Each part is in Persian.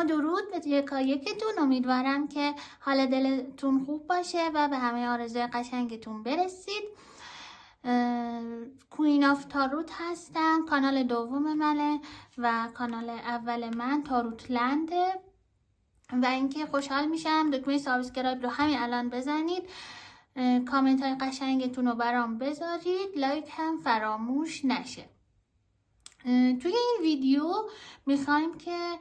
و درود به یکایکتون. امیدوارم که حال دلتون خوب باشه و به همه آرزوی قشنگتون برسید. کوین آف تاروت هستم. کانال دوم منه و کانال اول من تاروت لنده و اینکه خوشحال میشم دکمه سابسکرایب رو همین الان بزنید، کامنت های قشنگتون رو برام بذارید، لایک هم فراموش نشه. توی این ویدیو میخوایم که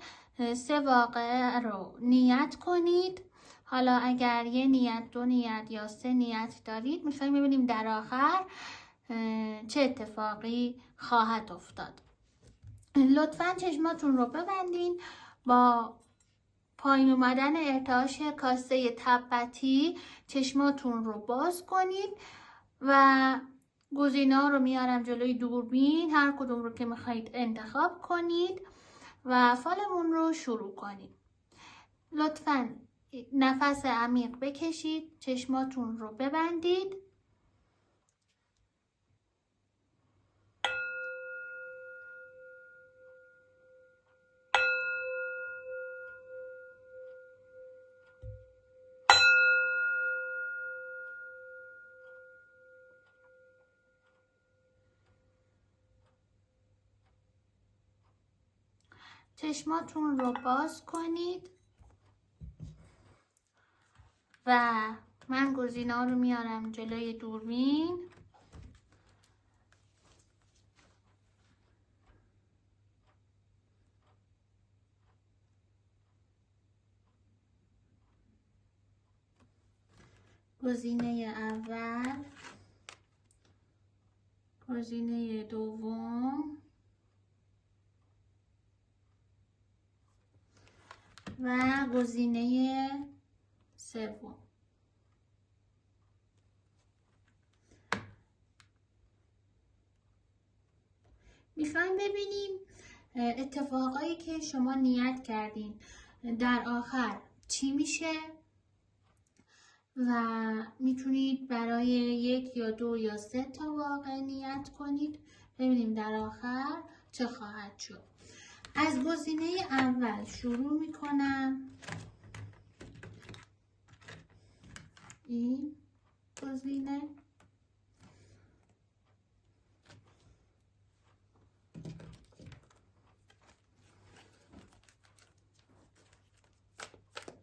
3 واقعه رو نیت کنید. حالا اگر 1 نیت، 2 نیت یا 3 نیت دارید، میخوایم ببینیم در آخر چه اتفاقی خواهد افتاد. لطفاً چشماتون رو ببندین، با پایین اومدن ارتعاش کاسه تبتی چشماتون رو باز کنید و گزینه‌ها رو میارم جلوی دوربین، هر کدوم رو که میخواید انتخاب کنید و فالمون رو شروع کنید. لطفاً نفس عمیق بکشید، چشماتون رو ببندید. چشماتون رو باز کنید و من گزینه‌ها رو میارم جلوی دوربین. گزینه اول، گزینه دوم و گزینه سوم. میخوایم ببینیم اتفاقایی که شما نیت کردین در آخر چی میشه و میتونید برای 1 یا 2 یا 3 تا واقعه نیت کنید. ببینیم در آخر چه خواهد شد. از گزینه اول شروع میکنم. این گزینه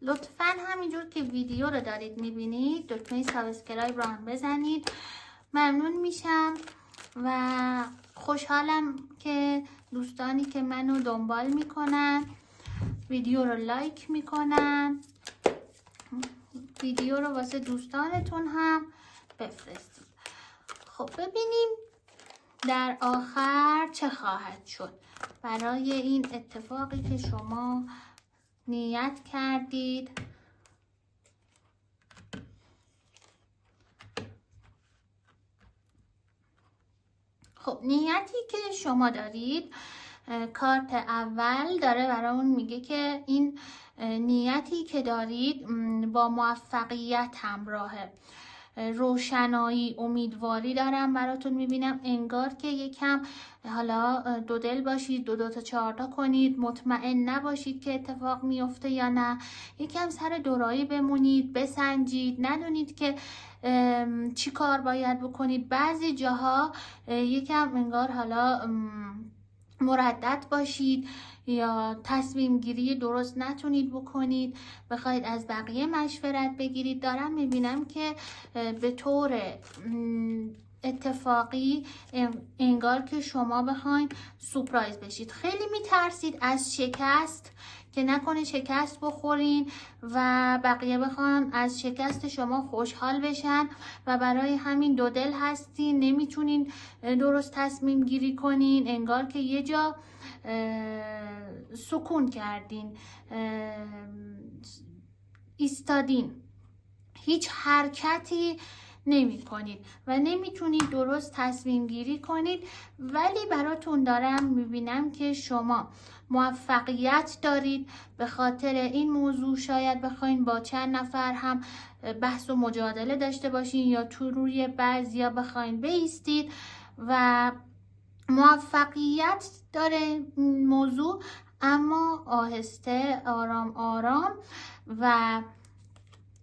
لطفاً همینجور که ویدیو رو دارید میبینید دکمه سابسکرایب رو هم بزنید. ممنون میشم و خوشحالم که دوستانی که منو دنبال میکنن ویدیو رو لایک میکنن. ویدیو رو واسه دوستانتون هم بفرستید. خب ببینیم در آخر چه خواهد شد برای این اتفاقی که شما نیت کردید. خب نیتی که شما دارید، کارت اول داره برامون میگه که این نیتی که دارید با موفقیت همراهه. روشنایی، امیدواری دارم براتون میبینم. انگار که یکم حالا 2 دل باشید، 2 تا 4 تا کنید، مطمئن نباشید که اتفاق میفته یا نه. یکم سر دورایی بمونید، بسنجید، ندونید که چی کار باید بکنید. بعضی جاها یکم انگار حالا مردد باشید یا تصمیم گیری درست نتونید بکنید، بخواید از بقیه مشورت بگیرید. دارم میبینم که به طور اتفاقی انگار که شما بخواید سورپرایز بشید. خیلی میترسید از شکست که نکنه شکست بخورین و بقیه بخوان از شکست شما خوشحال بشن و برای همین 2 دل هستین، نمیتونین درست تصمیم گیری کنین. انگار که یه جا سکون کردین، ایستادین، هیچ حرکتی نمی کنید و نمیتونید درست تصمیم گیری کنید. ولی براتون دارم میبینم که شما موفقیت دارید. به خاطر این موضوع شاید بخواین با چند نفر هم بحث و مجادله داشته باشین یا تو روی بعضیا بخواین بایستید و موفقیت داره موضوع. اما آهسته، آرام آرام و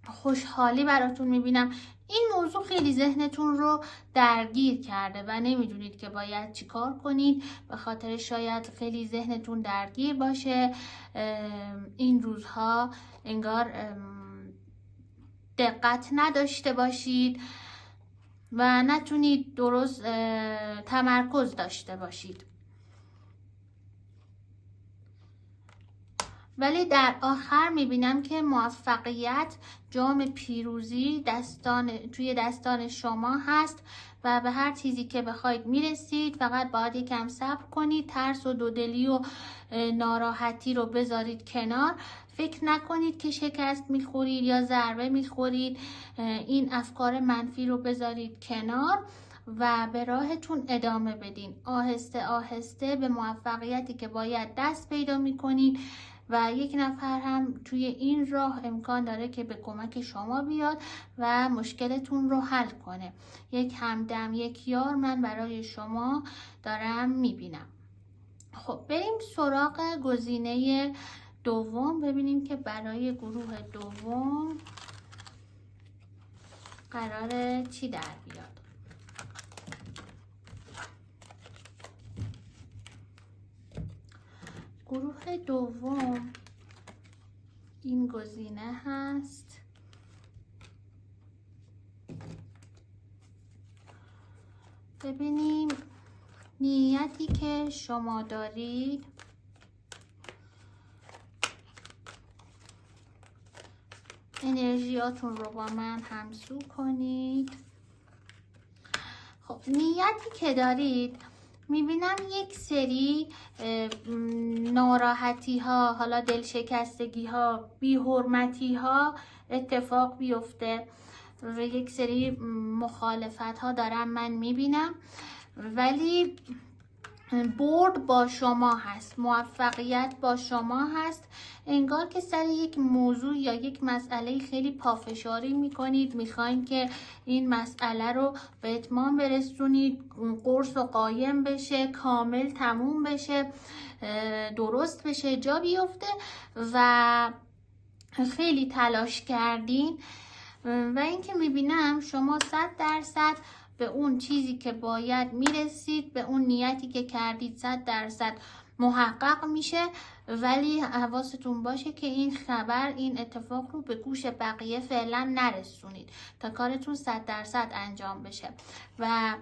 خوشحالی براتون میبینم. این موضوع خیلی ذهنتون رو درگیر کرده و نمیدونید که باید چیکار کنید، به خاطر شاید خیلی ذهنتون درگیر باشه. این روزها انگار دقت نداشته باشید و نتونید درست تمرکز داشته باشید. ولی در آخر میبینم که موفقیت، جام پیروزی توی دستان شما هست و به هر چیزی که بخواید میرسید. فقط باید یکم صبر کنید، ترس و دودلی و ناراحتی رو بذارید کنار. فکر نکنید که شکست میخورید یا ضربه میخورید. این افکار منفی رو بذارید کنار و به راهتون ادامه بدین. آهسته آهسته به موفقیتی که باید دست پیدا میکنید و یک نفر هم توی این راه امکان داره که به کمک شما بیاد و مشکلتون رو حل کنه. یک همدم، یک یار من برای شما دارم میبینم. خب بریم سراغ گزینه دوم، ببینیم که برای گروه دوم قراره چی در بیاد. گروه دوم این گزینه هست: ببینیم نیتی که شما دارید انرژیاتون رو با من همسو کنید. خب نیتی که دارید میبینم یک سری ناراحتی ها، حالا دلشکستگی ها، بی‌حرمتی ها اتفاق بیفته و یک سری مخالفت ها دارم من میبینم، ولی برد با شما هست، موفقیت با شما هست. انگار که سر یک موضوع یا یک مسئله خیلی پافشاری میکنید، میخواین که این مسئله رو به اتمام برسونید، قرص و قایم بشه، کامل تموم بشه، درست بشه، جا بیفته و خیلی تلاش کردین و اینکه میبینم شما 100% به اون چیزی که باید میرسید، به اون نیتی که کردید 100% محقق میشه. ولی حواستون باشه که این خبر، این اتفاق رو به گوش بقیه فعلا نرسونید تا کارتون 100% انجام بشه و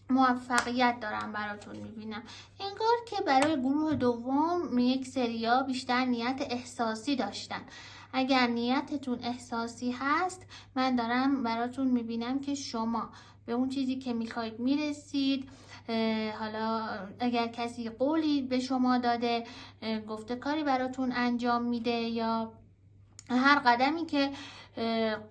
موفقیت دارم براتون میبینم. انگار که برای گروه دوم یک سریا بیشتر نیت احساسی داشتن. اگر نیتتون احساسی هست، من دارم براتون میبینم که شما به اون چیزی که میخواید میرسید. حالا اگر کسی قولی به شما داده، گفته کاری براتون انجام میده، یا هر قدمی که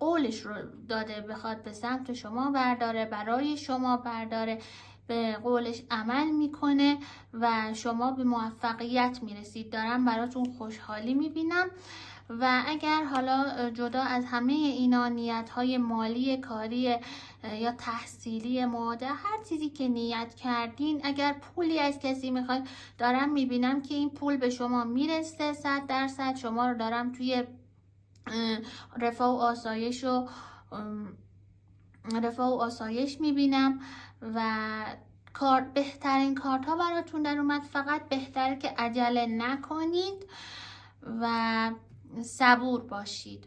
قولش رو داده بخواد به سمت شما برداره، برای شما برداره، به قولش عمل میکنه و شما به موفقیت میرسید. دارم براتون خوشحالی میبینم. و اگر حالا جدا از همه اینا نیت‌های مالی، کاری یا تحصیلی، ماده، هر چیزی که نیت کردین، اگر پولی از کسی میخواید، دارم میبینم که این پول به شما میرسه 100%. شما رو دارم توی رفاه و آسایش میبینم و بهترین کارت ها براتون در اومد. فقط بهتره که عجله نکنید و صبور باشید.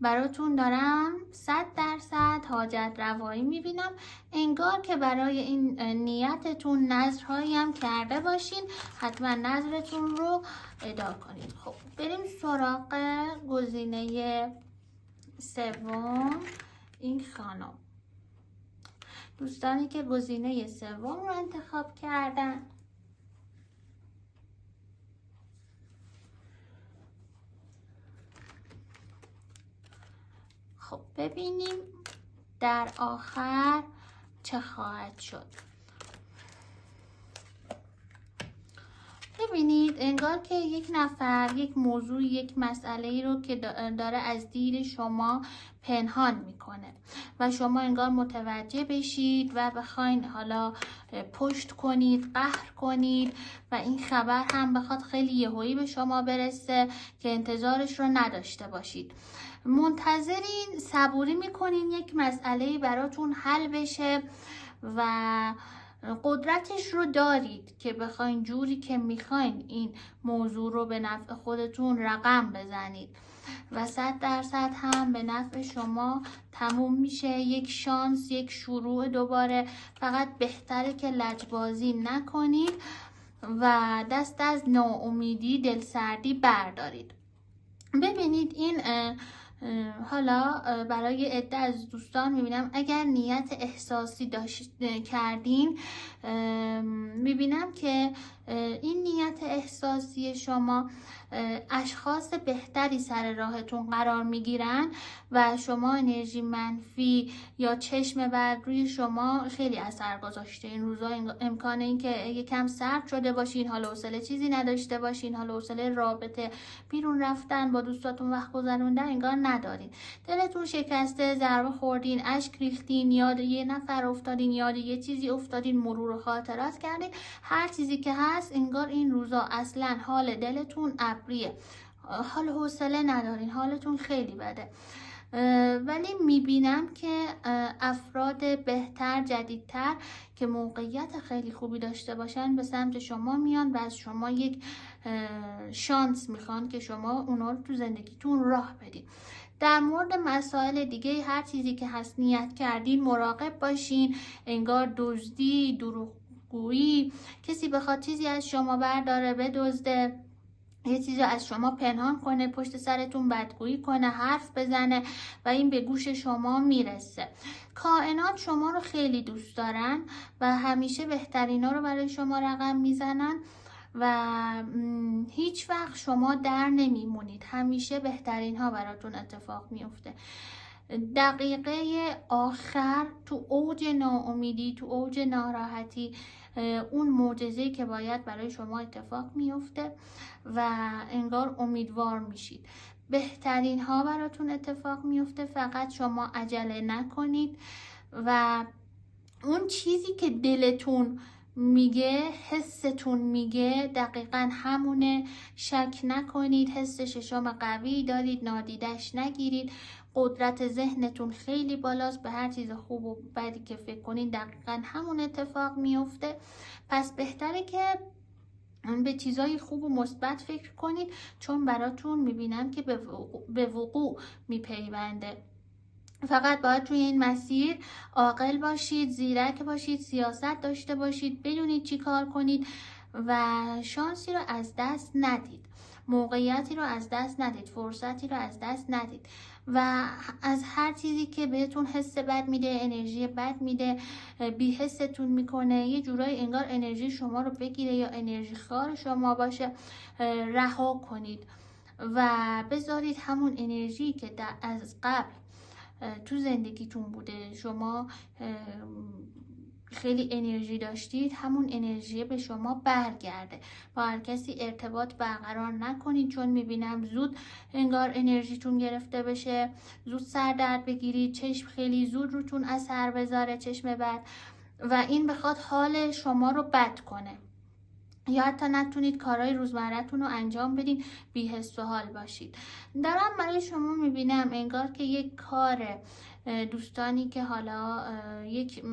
براتون دارم 100% حاجت روایی میبینم. انگار که برای این نیتتون نذرهایی هم کرده باشین. حتما نذرتون رو ادا کنید. خب بریم سراغ گزینه سوم. این خانم، دوستانی که گزینه سوم رو انتخاب کردن، خب ببینیم در آخر چه خواهد شد. ببینید انگار که یک نفر یک موضوع، یک مسئله رو که داره از دید شما پنهان میکنه و شما انگار متوجه بشید و بخواین حالا پشت کنید، قهر کنید و این خبر هم بخواد خیلی یهویی به شما برسه که انتظارش رو نداشته باشید. منتظرین، صبوری میکنین یک مسئله براتون حل بشه و قدرتش رو دارید که بخواین جوری که میخواین این موضوع رو به نفع خودتون رقم بزنید و 100% هم به نفع شما تموم میشه. یک شانس، یک شروع دوباره. فقط بهتره که لجبازی نکنید و دست از ناامیدی، دلسردی بردارید. ببینید این حالا برای عده از دوستان میبینم اگر نیت احساسی کردین، میبینم که این نیت احساسی شما اشخاص بهتری سر راهتون قرار میگیرن و شما انرژی منفی یا چشم بد روی شما خیلی اثر گذاشته. این روزا امکانه این که یکم سرد شده باشین، حال و حوصله چیزی نداشته باشین، حال و حوصله رابطه، بیرون رفتن، با دوستاتون وقت گذروندن انگار ندارین. دلتون شکسته، ضربه خوردین، اشک ریختین، یاد یه نفر افتادین، یاد یه چیزی افتادین، مرور خاطرات کردین. هر چیزی که هست انگار این روزا اصلا حال دلتون ابریه، حال حوصله ندارین، حالتون خیلی بده. ولی میبینم که افراد بهتر، جدیدتر که موقعیت خیلی خوبی داشته باشن به سمت شما میان و از شما یک شانس میخوان که شما اونا رو تو زندگیتون راه بدین. در مورد مسائل دیگه هر چیزی که هست نیت کردین مراقب باشین. انگار دزدی، دروغگویی، کسی بخواد چیزی از شما برداره، بدزده، یه چیزی از شما پنهان کنه، پشت سرتون بدگویی کنه، حرف بزنه و این به گوش شما میرسه. کائنات شما رو خیلی دوست دارن و همیشه بهترینا رو برای شما رقم میزنن و هیچ وقت شما در نمیمونید، همیشه بهترین ها براتون اتفاق میفته. دقیقه آخر تو اوج ناامیدی، تو اوج ناراحتی، اون معجزه‌ای که باید برای شما اتفاق میفته و انگار امیدوار میشید. بهترین ها براتون اتفاق میفته، فقط شما عجله نکنید و اون چیزی که دلتون میگه، حستون میگه دقیقا همونه. شک نکنید، حس ششم قوی دارید، نادیدش نگیرید. قدرت ذهنتون خیلی بالاست، به هر چیز خوب و بدی که فکر کنید دقیقا همون اتفاق میفته. پس بهتره که به چیزای خوب و مثبت فکر کنید چون براتون میبینم که به وقوع میپیونده. فقط باید توی این مسیر عاقل باشید، زیرک باشید، سیاست داشته باشید، بدونید چی کار کنید و شانسی رو از دست ندید، موقعیتی رو از دست ندید، فرصتی رو از دست ندید و از هر چیزی که بهتون حس بد میده، انرژی بد میده، بی حستون میکنه، یه جورایی انگار انرژی شما رو بگیره یا انرژی خار شما باشه، رها کنید و بذارید همون انرژی که از قبل تو زندگیتون بوده، شما خیلی انرژی داشتید، همون انرژی به شما برگرده. با هر کسی ارتباط برقرار نکنید چون میبینم زود انگار انرژیتون گرفته بشه، زود سر درد بگیرید، چشم خیلی زود روتون اثر بذاره، چشم بد، و این بخواد حال شما رو بد کنه یا حتی نتونید کارهای روزمره‌تون رو انجام بدین، بی حس و حال باشید. دارم برای شما میبینم انگار که یک کار، دوستانی که حالا یک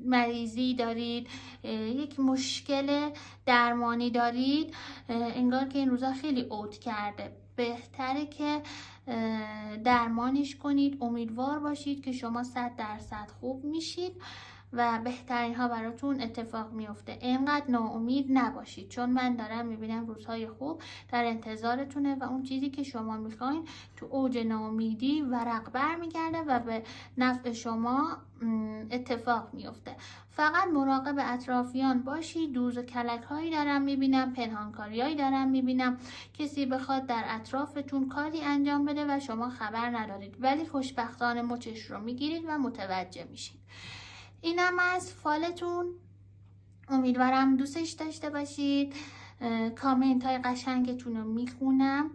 مریضی دارید، یک مشکل درمانی دارید، انگار که این روزا خیلی اوت کرده. بهتره که درمانش کنید، امیدوار باشید که شما 100% خوب میشید و بهترین ها براتون اتفاق میفته. اینقدر ناامید نباشید چون من دارم میبینم روزهای خوب در انتظارتونه و اون چیزی که شما میخواین تو اوج ناامیدی ورق بر میگرده و به نفع شما اتفاق میفته. فقط مراقب اطرافیان باشید. دوز و کلک هایی دارم میبینم، پنهانکاری هایی دارم میبینم، کسی بخواد در اطرافتون کاری انجام بده و شما خبر ندارید ولی خوشبختانه مچش رو میگیرید و متوجه میشید. اینم از فالتون، امیدوارم دوستش داشته باشید کامنت های قشنگتون رو میخونم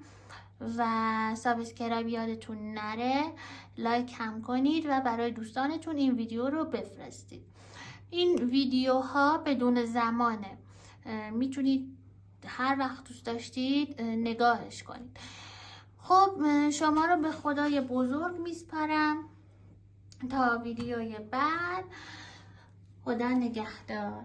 و سابسکرایب یادتون نره، لایک هم کنید و برای دوستانتون این ویدیو رو بفرستید. این ویدیوها بدون زمانه، میتونید هر وقت دوست داشتید نگاهش کنید. خب شما رو به خدای بزرگ میسپارم تا ویدیوی بعد. خدا نگهدار.